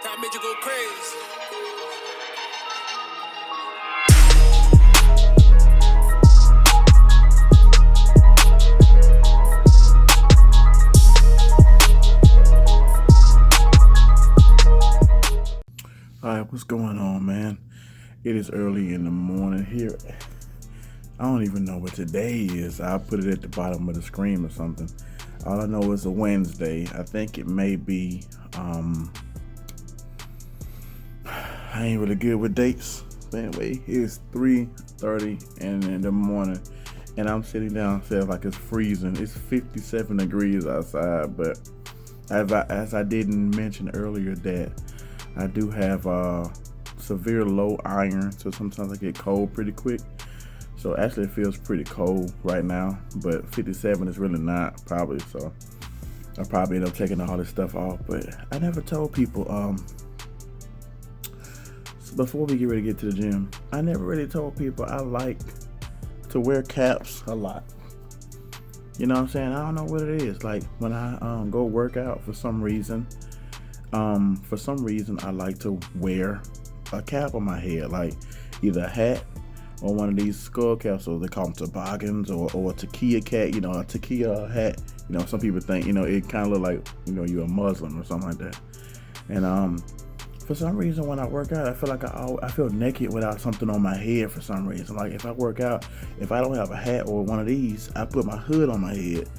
That made you go crazy. Alright, what's going on, man? It is early in the morning here. I don't even know what today is. I'll put it at the bottom of the screen or something. All I know is a Wednesday. I think it may be, I ain't really good with dates. But anyway, it's 3:30 in the morning, and I'm sitting downstairs like it's freezing. It's 57 degrees outside, but as I didn't mention earlier that I do have severe low iron, so sometimes I get cold pretty quick. So actually it feels pretty cold right now, but 57 is really not, probably, so I'll probably end up taking all this stuff off. But I never told people, before we get ready to get to the gym, I never really told people I like to wear caps a lot. You know what I'm saying? I don't know what it is. Like when I go work out, for some reason I like to wear a cap on my head, like either a hat or one of these skull caps, or they call them toboggans, or a takia cap, a takia hat. Some people think, it kind of look like, you're a Muslim or something like that. And for some reason, when I work out, I feel like I feel naked without something on my head for some reason. Like if I work out, if I don't have a hat or one of these, I put my hood on my head.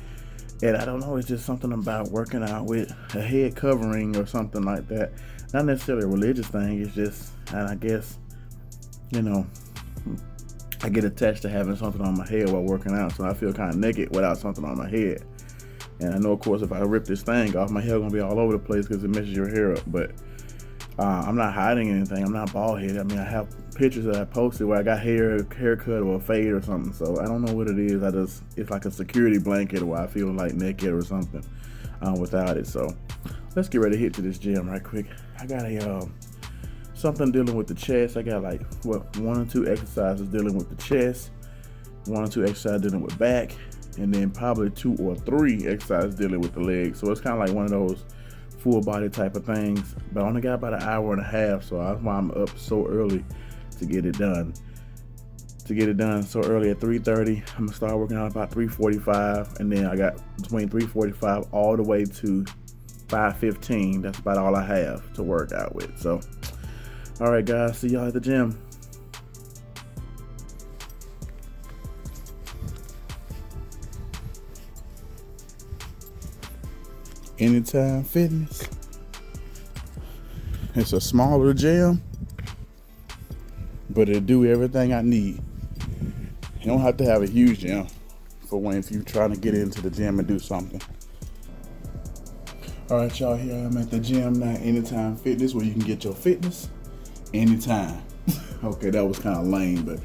And I don't know, it's just something about working out with a head covering or something like that. Not necessarily a religious thing, it's just, and I guess, I get attached to having something on my head while working out, so I feel kind of naked without something on my head. And I know, of course, if I rip this thing off, my hair gonna be all over the place because it messes your hair up. But I'm not hiding anything. I'm not bald headed. I mean, I have pictures that I posted where I got haircut or a fade or something. So I don't know what it is. It's like a security blanket where I feel like naked or something without it. So let's get ready to hit to this gym right quick. I got something dealing with the chest. I got like one or two exercises dealing with the chest, one or two exercises dealing with back, and then probably 2 or 3 exercises dealing with the legs. So it's kind of like one of those full body type of things, but I only got about an hour and a half, so that's why I'm up so early to get it done. So early at 3:30, I'm gonna start working out about 3:45, and then I got between 3:45 all the way to 5:15. That's about all I have to work out with. So, all right, guys, see y'all at the gym. Anytime Fitness. It's a smaller gym, but it'll do everything I need. You don't have to have a huge gym if you're trying to get into the gym and do something. All right, y'all, here I'm at the gym now, Anytime Fitness, where you can get your fitness anytime. Okay, that was kind of lame, but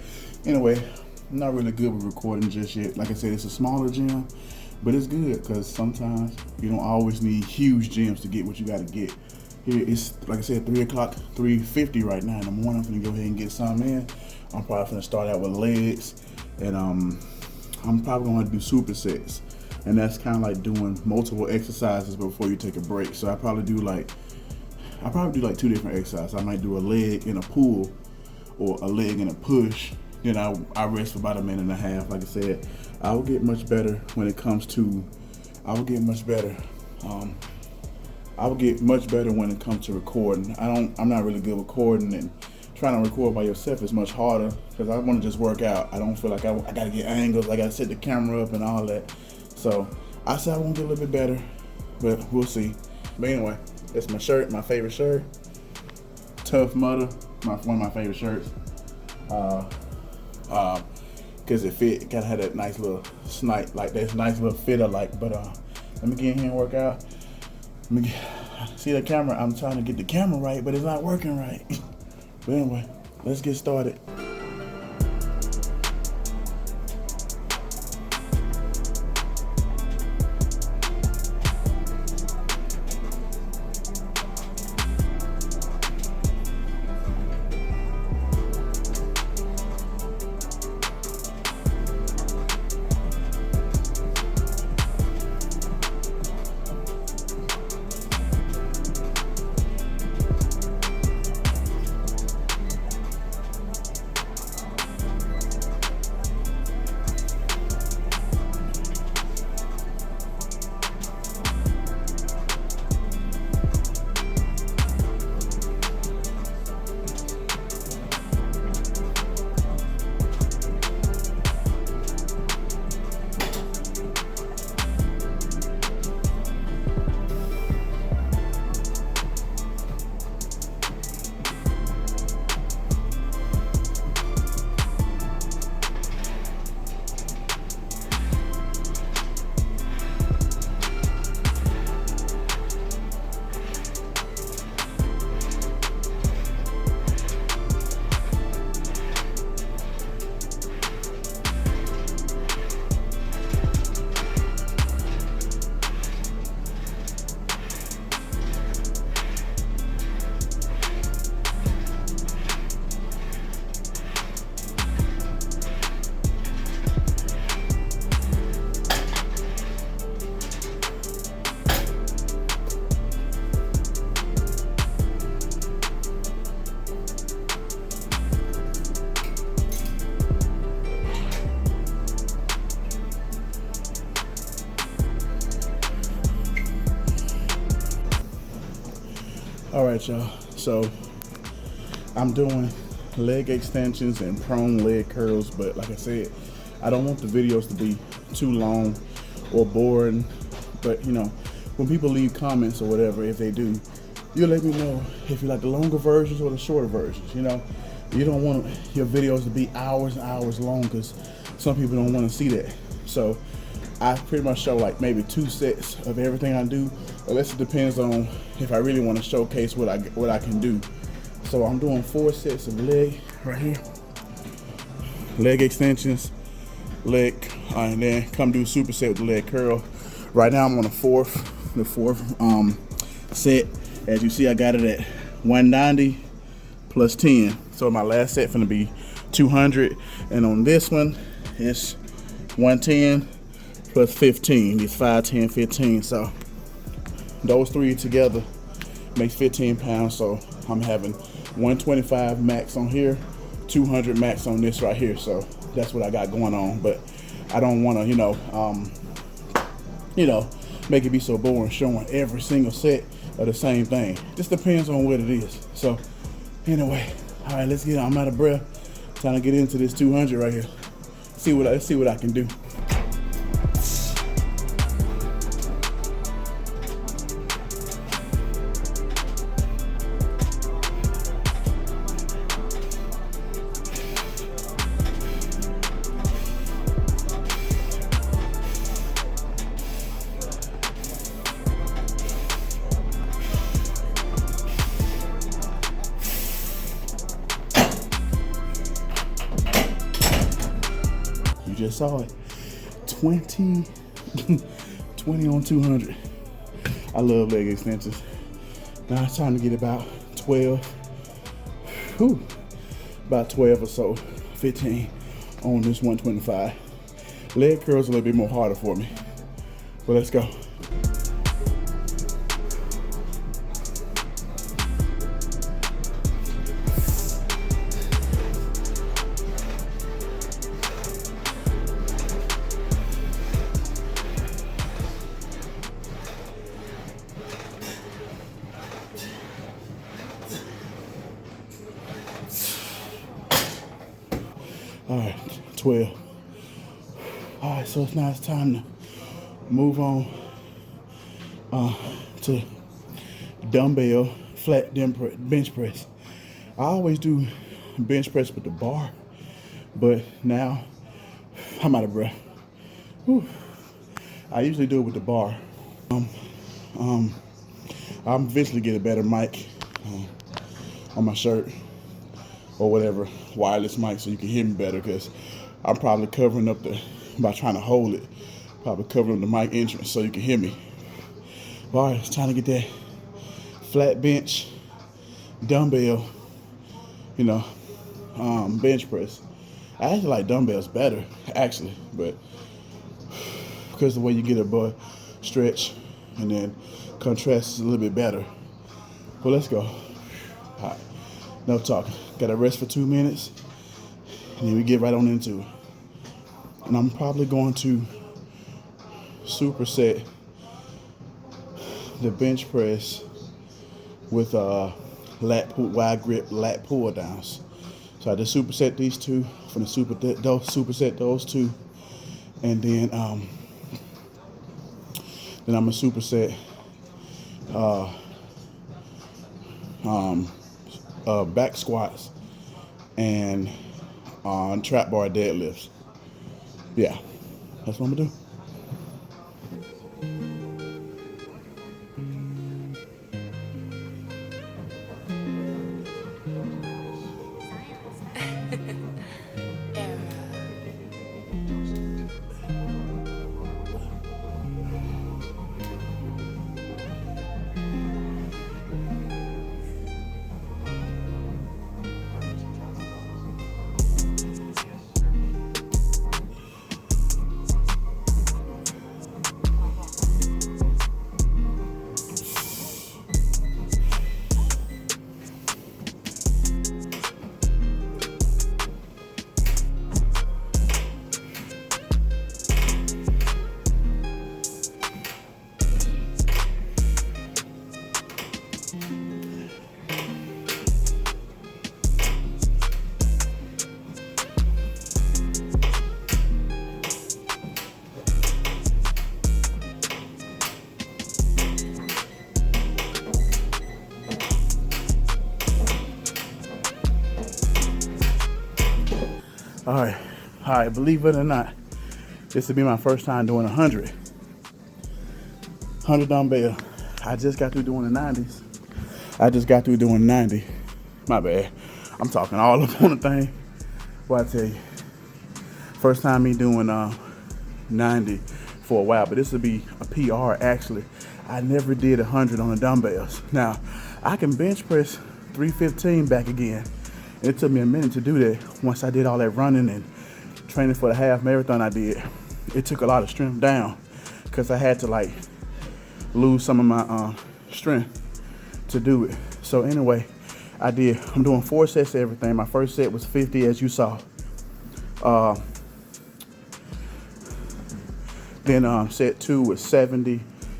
anyway, I'm not really good with recording just yet. Like I said, it's a smaller gym, but it's good because sometimes you don't always need huge gyms to get what you got to get. Here it's, like I said, 3 o'clock, 3:50 right now in the morning. I'm gonna go ahead and get some in. I'm probably gonna start out with legs, and I'm probably gonna do supersets, and that's kind of like doing multiple exercises before you take a break. So I probably do like 2 different exercises. I might do a leg in a pull or a leg in a push. Then I rest for about a minute and a half. Like I said, I will get much better when it comes to. I will get much better when it comes to recording. I'm not really good with recording, and trying to record by yourself is much harder because I want to just work out. I don't feel like I got to get angles. I got to set the camera up and all that. So I said I won't get a little bit better, but we'll see. But anyway, that's my shirt, my favorite shirt. Tough Mudder, one of my favorite shirts. Cause it kind of had that nice little nice little fit I like. But let me get in here and work out. See the camera. I'm trying to get the camera right, but it's not working right. But anyway, let's get started. All right, y'all. So I'm doing leg extensions and prone leg curls, but like I said, I don't want the videos to be too long or boring. But you know, when people leave comments or whatever, if they do, you let me know if you like the longer versions or the shorter versions. You know, you don't want your videos to be hours and hours long because some people don't want to see that. So I pretty much show like maybe 2 sets of everything I do, unless it depends on if I really want to showcase what I can do. So I'm doing 4 sets of leg right here, leg extensions, leg, and then come do a superset with the leg curl. Right now I'm on the fourth set. As you see, I got it at 190 plus 10. So my last set gonna be 200, and on this one it's 110 plus 15. It's 5, 10, 15. So those 3 together makes 15 pounds. So I'm having 125 max on here, 200 max on this right here. So that's what I got going on. But I don't want to, make it be so boring showing every single set of the same thing. Just depends on what it is. So anyway, all right, let's get. I'm out of breath. Trying to get into this 200 right here. Let's see what I can do. You just saw it. 20 on 200. I love leg extensions. Now it's time to get about 12. About 12 or so, 15 on this 125. Leg curls a little bit more harder for me. But let's go. All right, 12. All right, so now it's time to move on to dumbbell flat bench press. I always do bench press with the bar, but now I'm out of breath. Whew. I usually do it with the bar. I'll eventually get a better mic on my shirt or whatever, wireless mic, so you can hear me better, because I'm probably covering up by trying to hold it, probably covering the mic entrance so you can hear me. All right, it's time to get that flat bench dumbbell, bench press. I actually like dumbbells better, actually, but because the way you get a butt stretch and then contrast is a little bit better. Well, let's go. All right, no talking. Got to rest for 2 minutes, and then we get right on into it. And I'm probably going to superset the bench press with wide grip lat pull downs. So I just superset these two. I'm gonna superset those two, and then I'm gonna superset back squats and trap bar deadlifts. Yeah, that's what I'm gonna do. All right, believe it or not, this will be my first time doing 100 dumbbell. I just got through doing the 90s. I just got through doing 90. My bad. I'm talking all up on the thing. Well, I tell you, first time me doing 90 for a while, but this will be a PR actually. I never did 100 on the dumbbells. Now, I can bench press 315 back again. And it took me a minute to do that. Once I did all that running and training for the half marathon I did, it took a lot of strength down because I had to like lose some of my strength to do it. So anyway, I'm doing 4 sets of everything. My first set was 50 as you saw. Then set 2 was 70,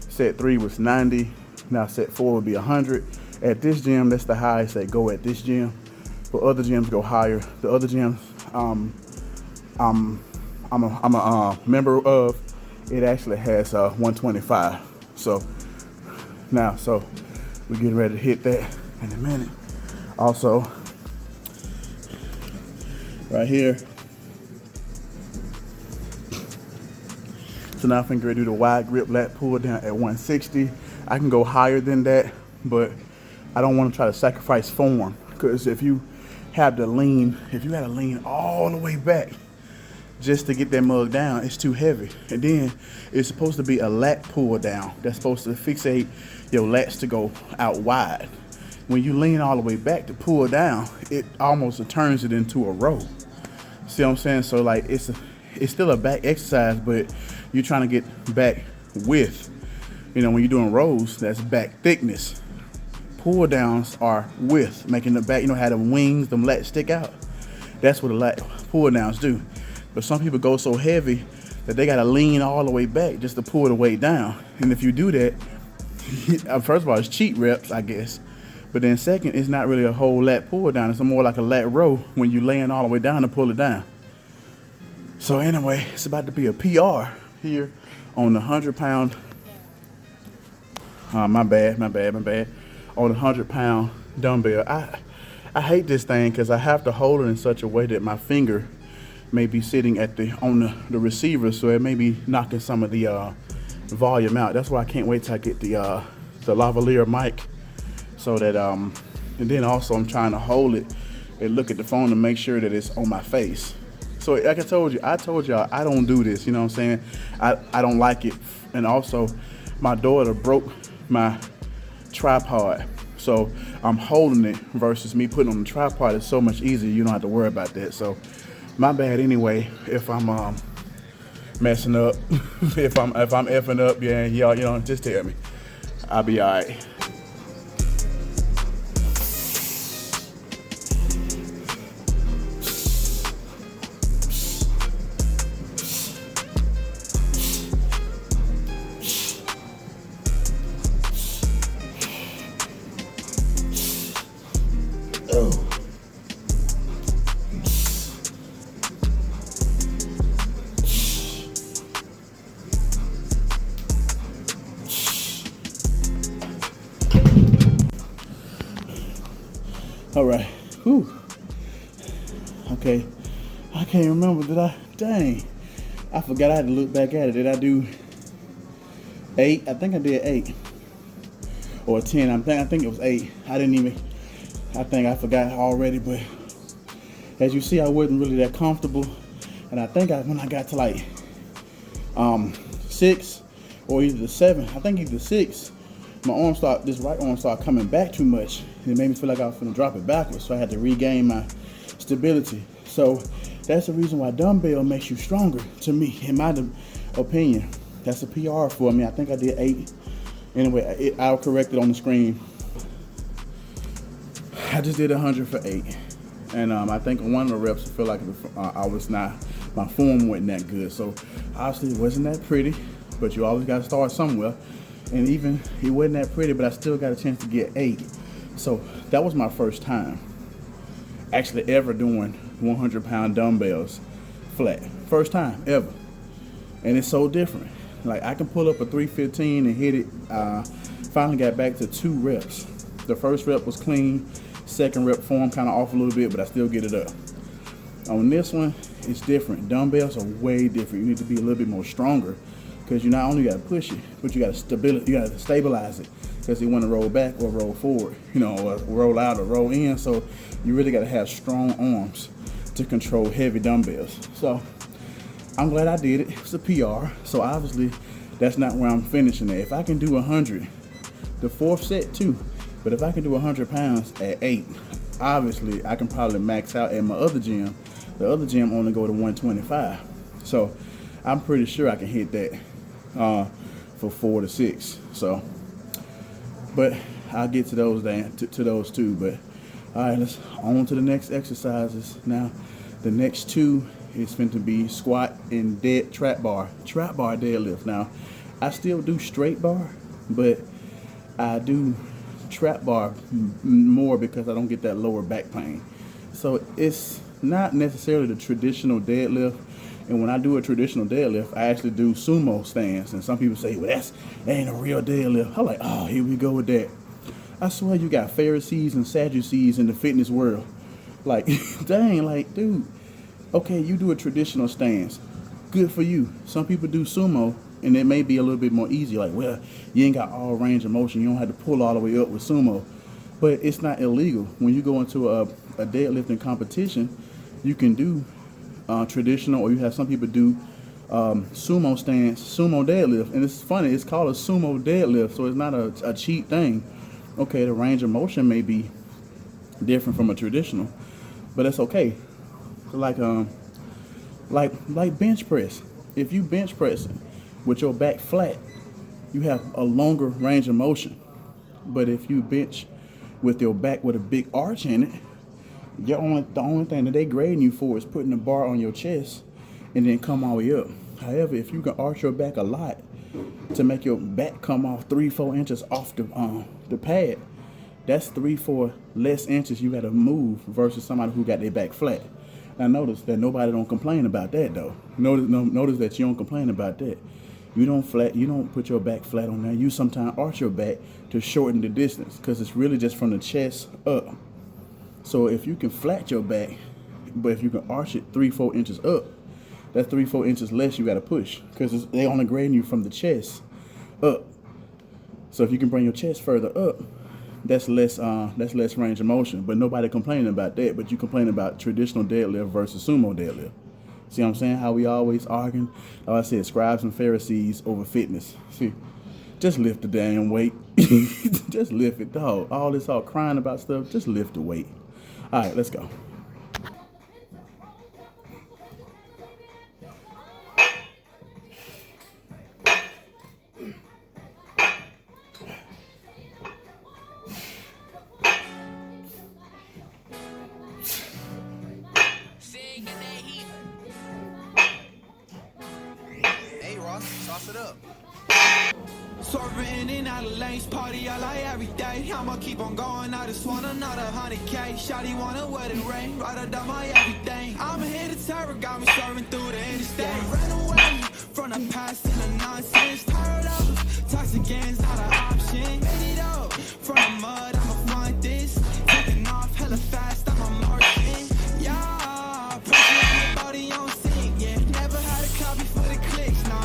set 3 was 90, now set 4 would be 100. At this gym, that's the highest they go at this gym. But other gyms go higher. The other gyms I'm a member of, it actually has 125. So we're getting ready to hit that in a minute. Also, right here. So now I'm gonna do the wide grip lat pull down at 160. I can go higher than that, but I don't want to try to sacrifice form, because if you had to lean all the way back just to get that mug down, it's too heavy. And then it's supposed to be a lat pull down that's supposed to fixate your lats to go out wide. When you lean all the way back to pull down, it almost turns it into a row. See what I'm saying? So like it's still a back exercise, but you're trying to get back width. You know, when you're doing rows, that's back thickness. Pull downs are width, making the back, you know how the wings, them lats stick out? That's what the lat pull downs do. But some people go so heavy that they gotta lean all the way back just to pull the weight down. And if you do that, first of all, it's cheat reps, I guess. But then second, it's not really a whole lat pull down. It's more like a lat row when you're laying all the way down to pull it down. So anyway, it's about to be a PR here on the 100-pound, my bad. On the 100-pound dumbbell. I hate this thing because I have to hold it in such a way that my finger may be sitting on the receiver, so it may be knocking some of the volume out. That's why I can't wait till I get the lavalier mic, so that and then also I'm trying to hold it and look at the phone to make sure that it's on my face. So like I told y'all I don't do this, you know what I'm saying? I don't like it. And also my daughter broke my tripod, so I'm holding it versus me putting on the tripod. It's so much easier. You don't have to worry about that. So my bad anyway if I'm messing up. if I'm effing up, yeah, y'all, you know, just tell me. I'll be all right. All right. Whew. Okay. I can't remember. Dang. I forgot I had to look back at it. Did I do 8? I think I did 8. Or 10. I think it was 8. I think I forgot already, but as you see, I wasn't really that comfortable. And I think when I got to like 6 or either 7, I think either 6, this right arm started coming back too much. It made me feel like I was gonna drop it backwards, so I had to regain my stability. So that's the reason why dumbbell makes you stronger, to me, in my opinion. That's a PR for me. I think I did 8. Anyway, I'll correct it on the screen. I just did 100 for 8. And I think on one of the reps, I feel like my form wasn't that good. So obviously it wasn't that pretty, but you always gotta start somewhere. And even it wasn't that pretty, but I still got a chance to get 8. So that was my first time actually ever doing 100-pound dumbbells flat. First time ever. And it's so different. Like I can pull up a 315 and hit it. Finally got back to 2 reps. The first rep was clean. Second rep form kind of off a little bit, but I still get it up. On this one, it's different. Dumbbells are way different. You need to be a little bit more stronger because you not only got to push it, but you got to stabilize it because you want to roll back or roll forward, or roll out or roll in. So you really got to have strong arms to control heavy dumbbells. So I'm glad I did it. It's a PR. So obviously that's not where I'm finishing at. If I can do 100, the fourth set too, but if I can do 100 pounds at 8, obviously I can probably max out at my other gym. The other gym only go to 125. So I'm pretty sure I can hit that for 4 to 6. So, but I'll get to those to those two. But all right, let's on to the next exercises. Now, the next two is going to be squat and trap bar deadlift. Now, I still do straight bar, but I do trap bar more because I don't get that lower back pain. So it's not necessarily the traditional deadlift. And when I do a traditional deadlift, I actually do sumo stance. And some people say, well, that ain't a real deadlift. I'm like, oh, here we go with that. I swear you got Pharisees and Sadducees in the fitness world. Like, dang, like, dude, okay, you do a traditional stance. Good for you. Some people do sumo, and it may be a little bit more easy. Like, well, you ain't got all range of motion. You don't have to pull all the way up with sumo. But it's not illegal. When you go into a deadlifting competition, you can do traditional, or you have some people do sumo stance, sumo deadlift. And it's funny, it's called a sumo deadlift, so it's not a cheap thing. Okay, the range of motion may be different from a traditional, but that's okay. Like bench press. If you bench pressing with your back flat, you have a longer range of motion. But if you bench with your back with a big arch in it, the only thing that they grading you for is putting the bar on your chest and then come all the way up. However, if you can arch your back a lot to make your back come off 3-4 inches off the pad, that's 3-4 less inches you got to move versus somebody who got their back flat. Now notice that nobody don't complain about that though. Notice that you don't complain about that. You don't put your back flat on there. You sometimes arch your back to shorten the distance because it's really just from the chest up. So if you can flat your back, but if you can arch it 3-4 inches up, that's 3-4 inches less you got to push because they only grading you from the chest up. So if you can bring your chest further up, that's less range of motion. But nobody complaining about that. But you complain about traditional deadlift versus sumo deadlift. See what I'm saying? How we always arguing. Like I said, scribes and Pharisees over fitness. See, just lift the damn weight. Just lift it, dog. All this crying about stuff. Just lift the weight. All right, let's go. Sauce it up. Swerving in out of lanes, party I like every day. I'ma keep on going, I just want another 100K. Shawty wanna wet it rain, right down my everything. I'm here to terror, got me swerving through the interstate. Ran away from the past and the nonsense. Tired of toxic games, not an option. Made it up from the mud, I'ma find this. Taking off hella fast, I'm a Martian. Yeah, pressure on my body on sync, yeah. Never had a copy for the clicks, no,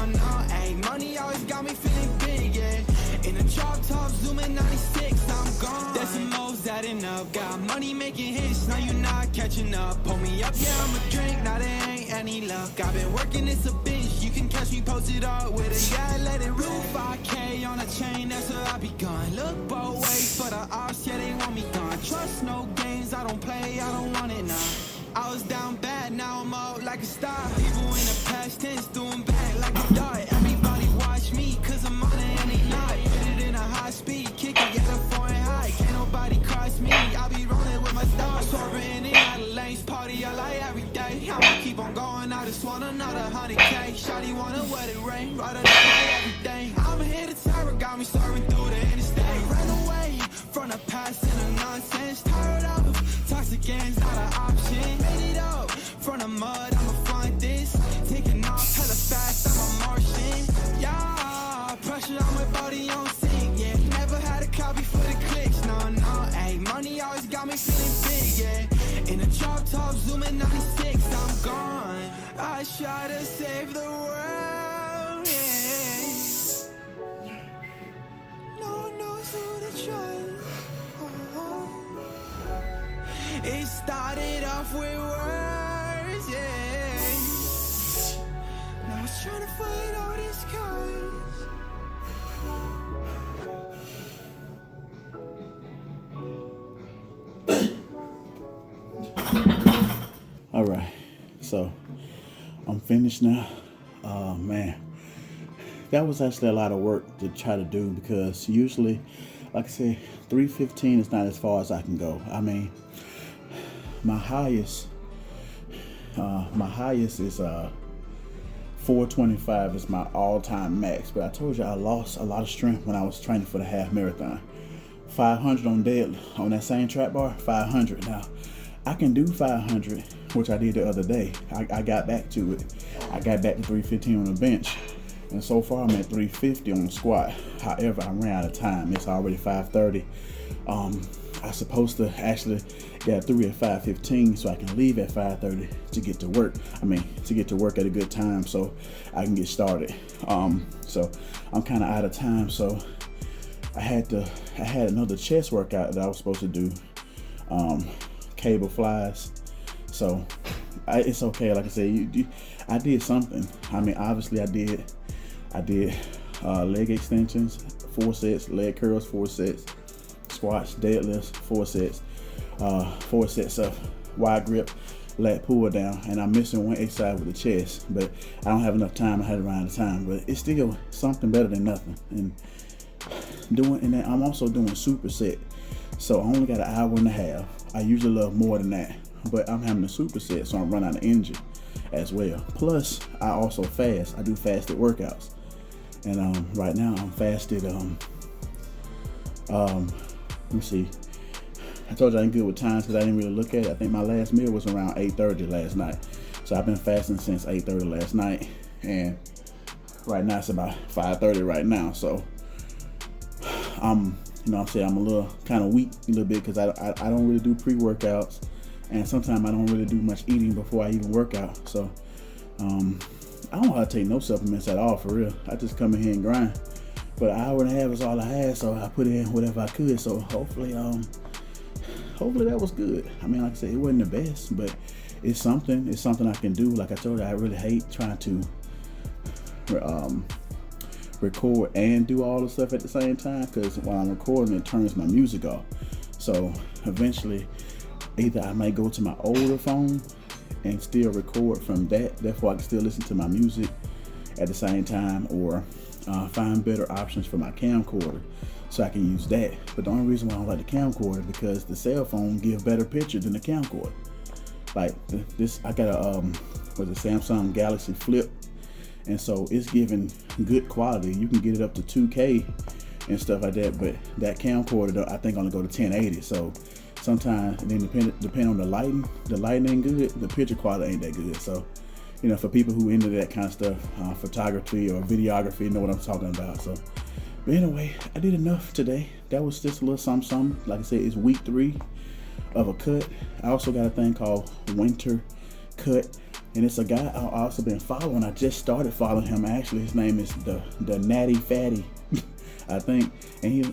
ayy. Money always got me feeling big, yeah. In a drop top, zooming 96, I'm gone. There's some moves that enough. Got money making hits, now you not catching up. Pull me up, yeah, I'm a drink, now there ain't any luck. I've been working, it's a bitch. You can catch me posted up with a yeah, let it rule. 5K on a chain, that's where I be gone. Look both ways for the ops, yeah, they want me gone. Trust no games, I don't play, I don't want it now. I was down bad, now I'm out like a star. People in the past tense doing bad like a dart. Everybody watch me, cause I'm on it and they not. Hit it in a high speed, kick it, get a foreign high. Can't nobody cross me, I be rolling with my stars. Swerving in out of lanes, party I like every day. I'ma keep on going, I just want another 100K. Shawty wanna wet it rain, right down my everything. I'm here to terror, got me swerving through the interstate. Ran away from the past and the nonsense. Tired of toxic games, not an option. Made it up from the mud, I'ma find this. Taking off hella fast, I'm a Martian. Yeah, pressure on my body on sync, yeah. Never had a copy for the clicks, no, ayy. Money always got me feeling big, yeah. In a drop top, zooming 96, try to save the world, yeah. No one knows who to trust. It started off with words, yeah. Now it's trying to fight all these cards. All right, so I'm finished now. Man, that was actually a lot of work to try to do because usually, like I said, 315 is not as far as I can go. I mean, my highest is 425 is my all-time max. But I told you I lost a lot of strength when I was training for the half marathon. 500 on dead on that same trap bar, 500 now. I can do 500, which I did the other day. I got back to it. I got back to 315 on the bench. And so far I'm at 350 on the squat. However, I ran out of time. It's already 5:30. I'm supposed to actually get through at 5:15 so I can leave at 5:30 to get to work. To get to work at a good time so I can get started. So I'm kind of out of time. So I had another chest workout that I was supposed to do. Cable flies. So it's okay. Like I said, I did something. I mean, obviously I did leg extensions, 4 sets, leg curls, 4 sets, squats, deadlifts, 4 sets, 4 sets of wide grip, lat pull down, and I'm missing one exercise with the chest, but I don't have enough time. I had to run out of time, but it's still something better than nothing. And then I'm also doing superset. So I only got an hour and a half. I usually love more than that, but I'm having a superset, so I'm running out of energy as well. Plus, I also fast. I do fasted workouts, and right now I'm fasted. Let me see. I told you I ain't good with times because I didn't really look at it. I think my last meal was around 8:30 last night, so I've been fasting since 8:30 last night, and right now it's about 5:30 right now. So you know what I'm saying, I'm a little kind of weak a little bit because I don't really do pre-workouts, and sometimes I don't really do much eating before I even work out. So I don't know how to take no supplements at all, for real. I just come in here and grind. But an hour and a half is all I had, so I put in whatever I could. So hopefully that was good. I mean, like I said, it wasn't the best, but it's something I can do. Like I told you, I really hate trying to record and do all the stuff at the same time, because while I'm recording, it turns my music off. So eventually, either I might go to my older phone and still record from that, therefore I can still listen to my music at the same time, or find better options for my camcorder so I can use that. But the only reason why I don't like the camcorder is because the cell phone gives better picture than the camcorder. Like this, I got a Samsung Galaxy Flip, and so it's giving good quality. You can get it up to 2K and stuff like that, but that camcorder, I think, only go to 1080. So sometimes, then depending on the lighting ain't good, the picture quality ain't that good. So, you know, for people who into that kind of stuff, photography or videography, know what I'm talking about. So, but anyway, I did enough today. That was just a little something. Like I said, it's week 3 of a cut. I also got a thing called Winter Cut, and it's a guy I've also been following. I just started following him. Actually, his name is the Natty Fatty, I think, and he's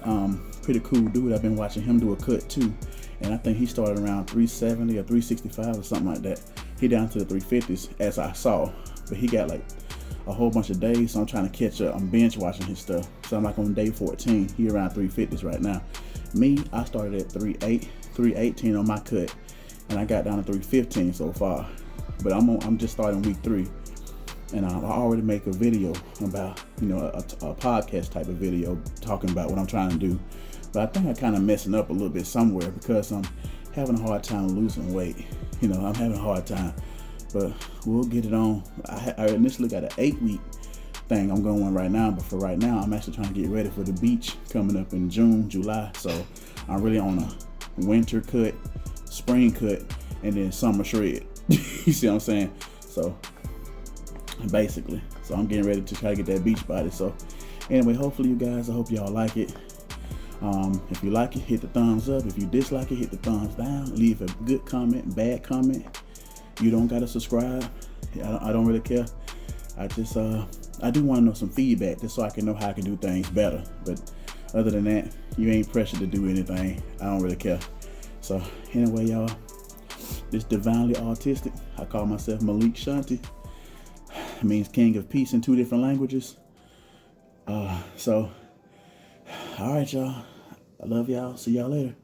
pretty cool dude. I've been watching him do a cut too, and I think he started around 370 or 365 or something like that. He down to the 350s as I saw, but he got like a whole bunch of days, so I'm trying to catch up. I'm binge watching his stuff, so I'm like on day 14. He around 350s right now. Me, I started at 318 on my cut, and I got down to 315 so far. But I'm just starting week 3, and I already make a video about, you know, a podcast type of video talking about what I'm trying to do. But I think I'm kind of messing up a little bit somewhere because I'm having a hard time losing weight. You know, I'm having a hard time, but we'll get it on. I initially got an 8-week thing I'm going right now, but for right now, I'm actually trying to get ready for the beach coming up in June, July. So I'm really on a winter cut, spring cut, and then summer shred. You see what I'm saying? So basically, so I'm getting ready to try to get that beach body. So anyway, hopefully you guys, I hope y'all like it. If you like it, hit the thumbs up. If you dislike it, hit the thumbs down. Leave a good comment, bad comment. You don't gotta subscribe. I don't really care. I just I do want to know some feedback just so I can know how I can do things better. But other than that, you ain't pressured to do anything. I don't really care. So anyway, y'all, this Divinely Autistic. I call myself Malik Shanti. It means King of Peace in 2 different languages. So, all right, y'all. I love y'all. See y'all later.